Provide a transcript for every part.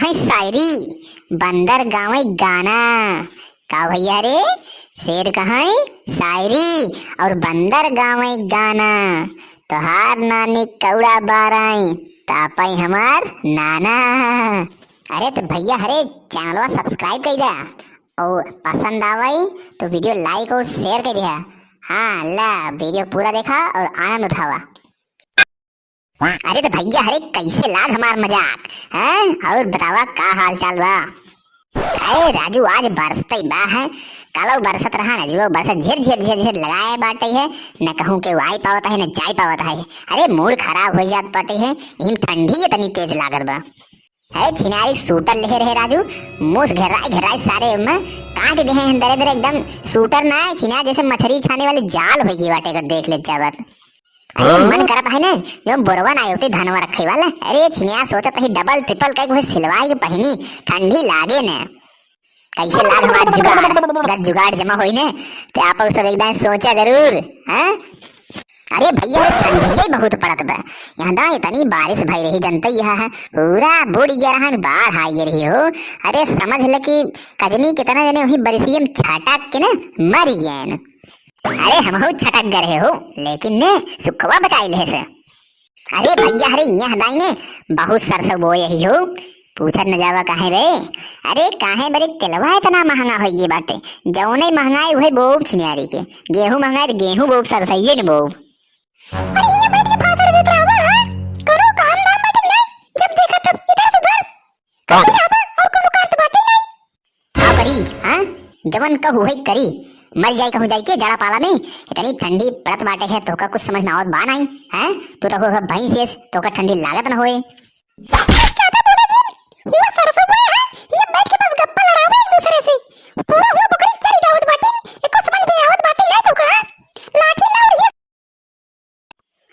कहाँ शायरी, बंदर गावे गाना। का भैया रे, शेर कहाँ शायरी और बंदर गावे गाना। तोहार नानी कौड़ा बाराई तापाई हमार नाना। अरे तो भैया हरे चैनलवा सब्सक्राइब कर दिया और पसंद आवई तो वीडियो लाइक और शेयर कर दिया। हाँ ला वीडियो पूरा देखा और आनंद उठावा। अरे तो भैया हरे कैसे लाग हमार मजाक हैं, और बतावा का हाल चाल बा। अरे राजू आज बरसते बा है, कालो बरसत रहा ना जो बरसत झिर झिर झिर झिर लगाए बाटे है, न कहूँ के वाई पावता है न जाई पावता है। अरे मूड खराब हो जात बाटे है, इन ठंडी इतनी तेज लागत बा है। छिनारी सूटर ले रहे राजू, मुस घेराई घेराई सारे में काट दे हैं दरे दरे एकदम। सूटर ना है छिना जैसे मछली छाने वाली जाल होगी बाटे कर देख ले जावत। अरे मन करता है ना जो बोरवा ना होती धनवा रखे वाला। अरे छिनिया सोचत ही डबल ट्रिपल कई सिलवाई के पहनी ठंडी लागे न। कैसे लाग हमार जुगाड़, अगर जुगाड़ जमा होई ने तो आप सब एकदम सोचा जरूर हैं। अरे भैया ठंडी ही बहुत पड़त बा यहाँ दा, इतनी बारिश भई रही जनता यह है पूरा बुड़ गया रहा, बाढ़ आई रही हो। अरे समझ ले कि कजनी कितना जने वही बरसिए में छटक के न मर गए। अरे हम हो छटक गए हो लेकिन ने सुखवा बचाई ले से। अरे भैया हरे यहाँ दाई ने बहुत सरसों बोए ही हो, पूछत न जावा काहे बे। अरे काहे बरे तेलवा इतना महंगा हो गई बाटे, जौने महंगाई वही बोब छिनियारी के। गेहूं महंगाई तो गेहूं बोब सरसइये ने बोब। अरे ये बैठ के भाषण देत रहबा हां, कोनो काम नाम बाटे नहीं, जब देखा तब इधर सुधर कहीं रहबा और कोनो काम तो बाटे नहीं। का करी हां, जवन कहू है करी, मर जाई कहूं जाई के जड़ा पाला में। इतनी ठंडी पड़त बाटे है तो का कुछ समझ ना आवत बा नहीं हैं। तू तो हो भई से तो का ठंडी लागत न होए। ज्यादा बोला जी, हुआ सरसों बोए है, ये बैठ के बस गप्पा लड़ावे एक दूसरे से। पूरा हुआ बकरी चरी दावत बाटे, एको समझ में आवत बाटे नहीं तो का लाठी लाओ ये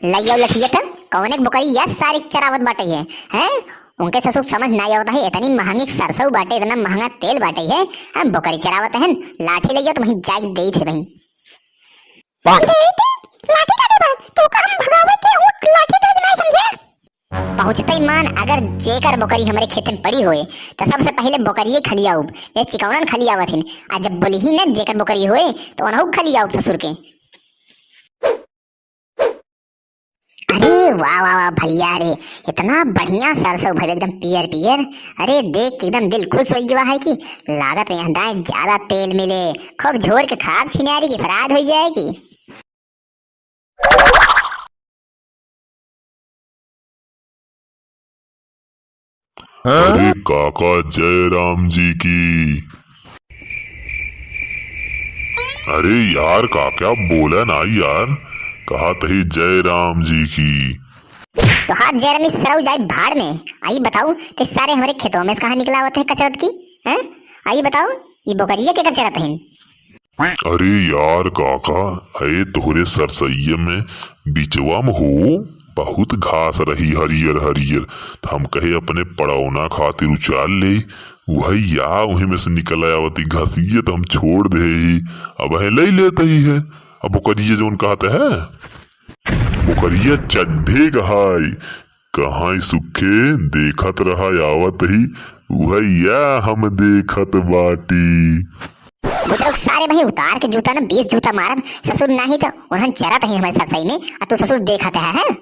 लइयो लखियत कौन एक बकरी या सारी चरावत बाटे है हैं। उनके ससुर समझ ना आवत है, इतनी महंगी सरसों बाटे, इतना महंगा तेल बाटे है, हम बकरी चरावत हैं। लाठी लइयो तो वहीं जाग देई थे भाई देती लाठी का देबा तो का हम भगावे के हो, लाठी तेज नहीं समझे। पहुंचते ही मान अगर जेकर बकरी हमारे खेत में पड़ी होए तो सबसे पहले बकरिए खलियाऊ, ये चिकौनन खलियावत हैं। आ जब बोली ही न जेकर बकरी होए तो उनहु खलियाऊ ससुर के। अरे वाह वाह वाह भैया रे, इतना बढ़िया सरसों भाई एकदम पियर पियर। अरे देख के एकदम दिल खुश हो गया है कि लागत में दाए ज्यादा तेल मिले, खूब झोर के खाब छिनारी की फराद हो जाएगी। अरे काका जय राम जी की। अरे यार काका बोला ना यार, कहा तही जय राम जी की। तो हाथ जयरामी सरऊ जाए भाड़ में। आई बताओ कि सारे हमारे खेतों में कहाँ निकला होता है कचरत की हैं। आई बताओ ये बकरिया के कचरत है। अरे यार काका है तोहरे सरसइये में बिचवा में हो बहुत घास रही हरियर हरियर, तो हम कहे अपने पड़ौना खातिर उचाल ले, वही या वही में से निकल आवती घासिये तो हम छोड़ दे ही, अब है ले लेते ही है। अब बकरिया जो कहते है बकरिया चड्ढे कहाई कहाँ सूखे देखत रहा आवत ही, वही या हम देखत बाटी। वो लोग सारे भाई उतार के जूता ना 20 जूता मारब, ससुर नहीं तो उन्हें चरत ही हमारे सरसई में, और तू ससुर देखत है।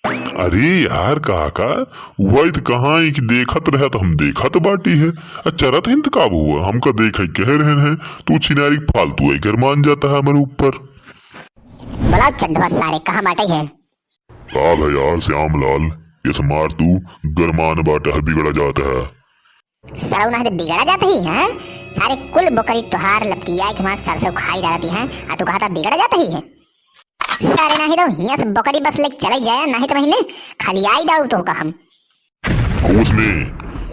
अरे यार काका वही तो कहाँ कि देखत रहे तो हम देखत बाटी है, चरत हिंद काब हुआ हमका देख कह रहे हैं, तू छिनारी फालतू है घर मान जाता है हमारे ऊपर। बोला चड्ढवा सारे कहाँ बाटे है। का यार श्याम लाल ये मार तू गरमान बाटा है बिगड़ा जाता है। सरऊ ना बिगड़ा जाता ही है, सारे कुल बकरी तुहार लपटिया के वहां सरसों खाई जाती है, और तू कहता बिगड़ा जाता ही है। सारे नहीं तो हिया से बकरी बस लेके चले जाए, नहीं तो महीने खलियाई दाऊ तो का हम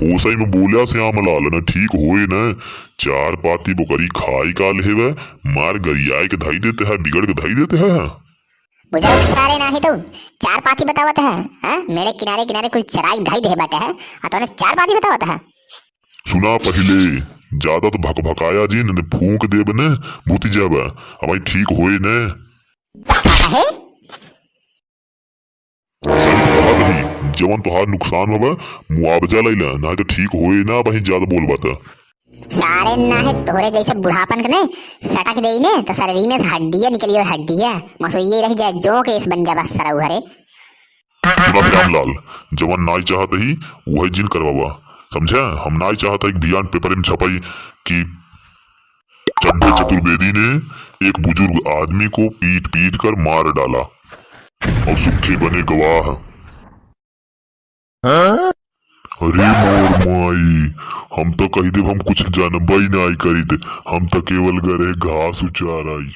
होसई में बोलिया श्याम लाल न ठीक होए न, चार पाती बकरी खाई का लेवे मार गरियाए के धाई देते हैं, बिगड़ के धाई देते हैं। बुजुर्ग सारे नहीं तो चार पाती बतावत है हैं? मेरे किनारे किनारे कुल चराई धाई दे बाटे है, और तूने चार पाती बतावत है। सुना पहले ज्यादा तो भक भकाया जी ने फूंक देब ने भूती जाब, अब ठीक होए न। है जवन तोहार नुकसान होगा मुआवजा लैला ना तो ठीक होए ना वही ज्यादा बोल बता। सारे ना है तोहरे जैसे बुढ़ापन के ने सटक देई ने तो शरीर में से हड्डियां निकली और हड्डियां मसोइये रह जाए जो केस बन जा बस सरऊ हरे। सुना श्यामलाल, जवन नाई चाहत ही वही जिन करवावा, समझा। हम नाई चाहता एक बयान पेपर में छपाई कि चड्ढे चतुर्वेदी ने एक बुजुर्ग आदमी को पीट पीट कर मार डाला और सूखे बने गवाह। अरे मोर माई, हम तो कही दे हम कुछ जानबा ही नहीं करी थे, हम तो केवल गए घास उचार आई।